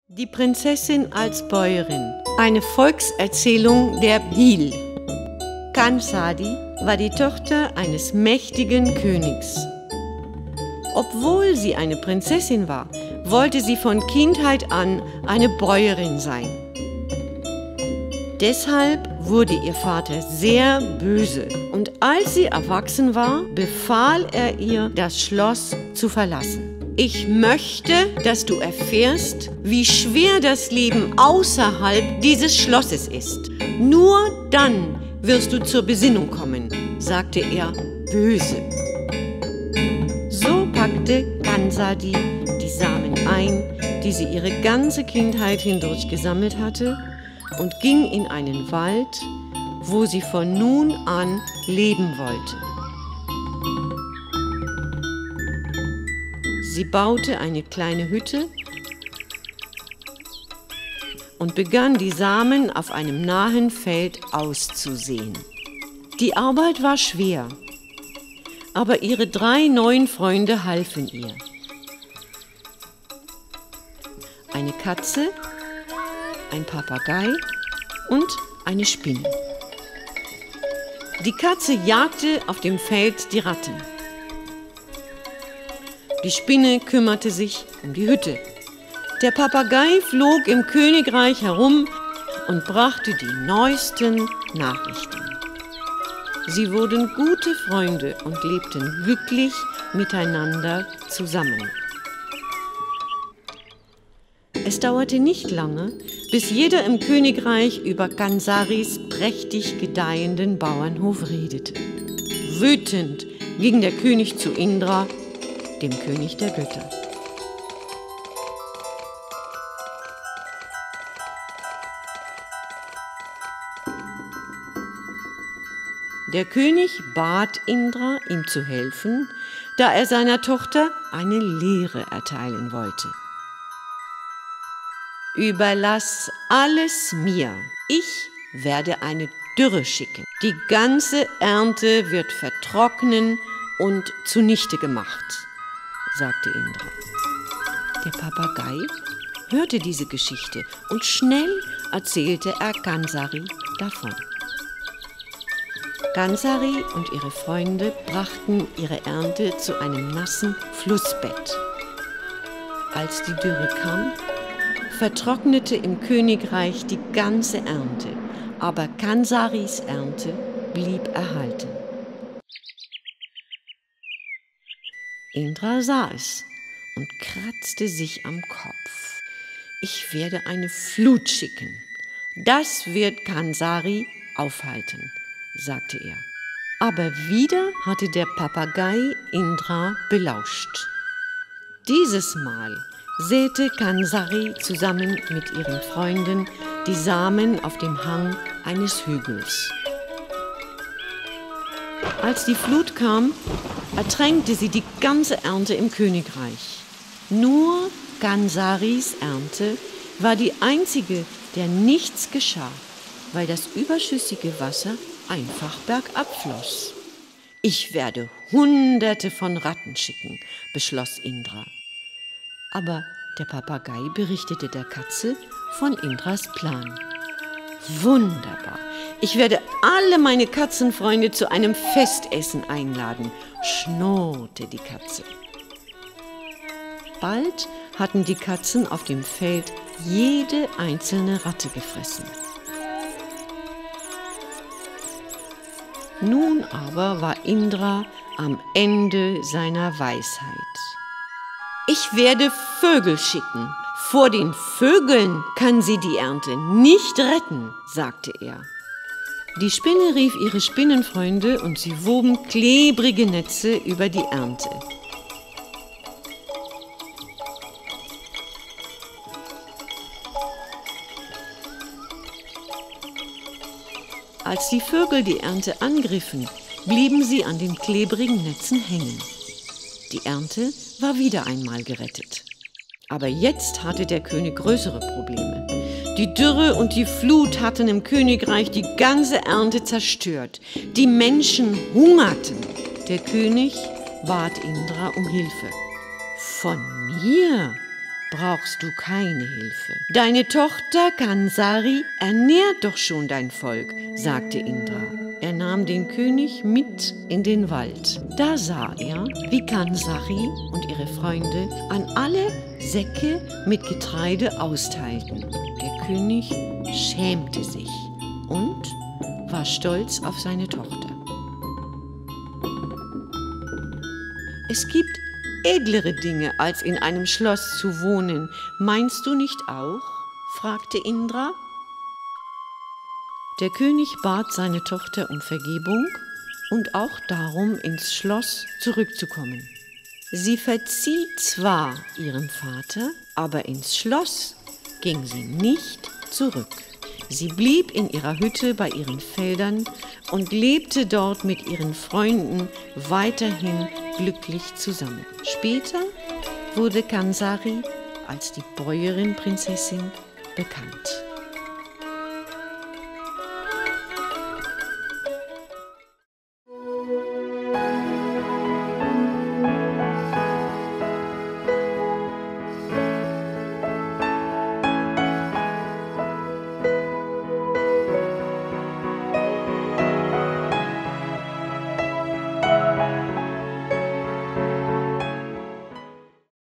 Die Prinzessin als Bäuerin. Eine Volkserzählung der Bhil. Kansari war die Tochter eines mächtigen Königs. Obwohl sie eine Prinzessin war, wollte sie von Kindheit an eine Bäuerin sein. Deshalb wurde ihr Vater sehr böse und als sie erwachsen war, befahl er ihr, das Schloss zu verlassen. Ich möchte, dass du erfährst, wie schwer das Leben außerhalb dieses Schlosses ist. Nur dann wirst du zur Besinnung kommen, sagte er böse. So packte Kansari die Samen ein, die sie ihre ganze Kindheit hindurch gesammelt hatte, und ging in einen Wald, wo sie von nun an leben wollte. Sie baute eine kleine Hütte und begann, die Samen auf einem nahen Feld auszusehen. Die Arbeit war schwer, aber ihre 3 neuen Freunde halfen ihr. Eine Katze, ein Papagei und eine Spinne. Die Katze jagte auf dem Feld die Ratten. Die Spinne kümmerte sich um die Hütte. Der Papagei flog im Königreich herum und brachte die neuesten Nachrichten. Sie wurden gute Freunde und lebten glücklich miteinander zusammen. Es dauerte nicht lange, bis jeder im Königreich über Kansaris prächtig gedeihenden Bauernhof redete. Wütend ging der König zu Indra, dem König der Götter. Der König bat Indra, ihm zu helfen, da er seiner Tochter eine Lehre erteilen wollte. Überlass alles mir. Ich werde eine Dürre schicken. Die ganze Ernte wird vertrocknen und zunichte gemacht, sagte Indra. Der Papagei hörte diese Geschichte und schnell erzählte er Kansari davon. Kansari und ihre Freunde brachten ihre Ernte zu einem nassen Flussbett. Als die Dürre kam, vertrocknete im Königreich die ganze Ernte, aber Kansaris Ernte blieb erhalten. Indra sah es und kratzte sich am Kopf. Ich werde eine Flut schicken. Das wird Kansari aufhalten, sagte er. Aber wieder hatte der Papagei Indra belauscht. Dieses Mal säte Kansari zusammen mit ihren Freunden die Samen auf dem Hang eines Hügels. Als die Flut kam, ertränkte sie die ganze Ernte im Königreich. Nur Kansaris Ernte war die einzige, der nichts geschah, weil das überschüssige Wasser einfach bergab floss. Ich werde Hunderte von Ratten schicken, beschloss Indra. Aber der Papagei berichtete der Katze von Indras Plan. Wunderbar! Ich werde alle meine Katzenfreunde zu einem Festessen einladen, schnurrte die Katze. Bald hatten die Katzen auf dem Feld jede einzelne Ratte gefressen. Nun aber war Indra am Ende seiner Weisheit. Ich werde Vögel schicken. Vor den Vögeln kann sie die Ernte nicht retten, sagte er. Die Spinne rief ihre Spinnenfreunde und sie woben klebrige Netze über die Ernte. Als die Vögel die Ernte angriffen, blieben sie an den klebrigen Netzen hängen. Die Ernte war wieder einmal gerettet. Aber jetzt hatte der König größere Probleme. Die Dürre und die Flut hatten im Königreich die ganze Ernte zerstört. Die Menschen hungerten. Der König bat Indra um Hilfe. Von mir, brauchst du keine Hilfe. Deine Tochter Kansari ernährt doch schon dein Volk, sagte Indra. Er nahm den König mit in den Wald. Da sah er, wie Kansari und ihre Freunde an alle Säcke mit Getreide austeilten. Der König schämte sich und war stolz auf seine Tochter. Es gibt edlere Dinge, als in einem Schloss zu wohnen. Meinst du nicht auch? Fragte Indra. Der König bat seine Tochter um Vergebung und auch darum, ins Schloss zurückzukommen. Sie verzieh zwar ihrem Vater, aber ins Schloss ging sie nicht zurück. Sie blieb in ihrer Hütte bei ihren Feldern und lebte dort mit ihren Freunden weiterhin glücklich zusammen. Später wurde Kansari als die Bäuerin-Prinzessin bekannt.